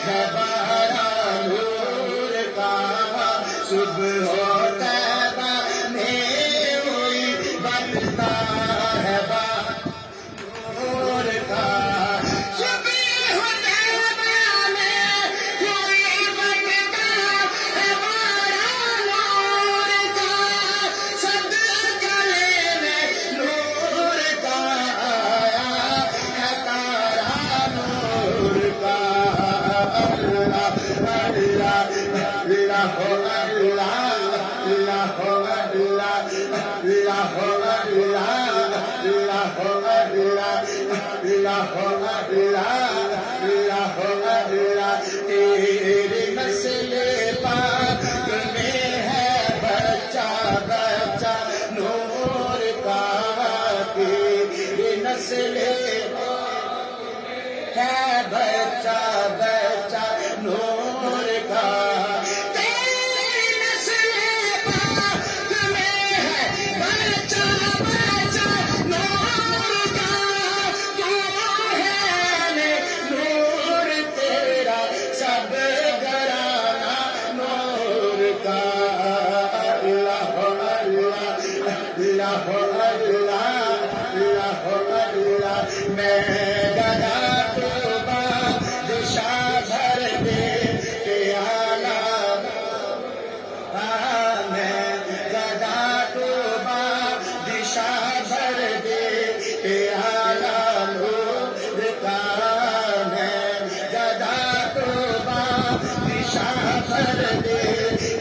ہے بارہ نور کا صبح طیبہ میں ہوئی بنتا ہے نور کا تیری نسل پاک میں ہے بچہ بچہ نور کا تیری نسل ہے بچہ بچہ نور کا میں گدا تو بادشاہ بھر دے پیالہ میں گدا تو بادشاہ بھر دے پیالہ نور کا میں گدا تو بادشاہ بھر دے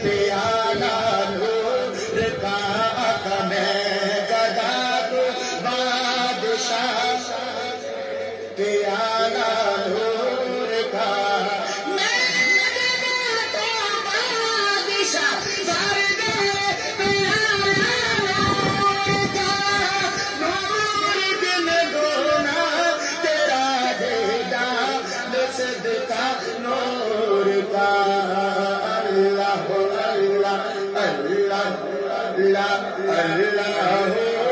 پیالہ نور کا میں گدا تو بادشاہ پیالہ نور کا میں گدا تو بادشاہ بھر دے پیالہ نور کا نور دل گونا تیرا دے جان صدقہ نور کا اللہ اللہ اللہ اللہ اللہ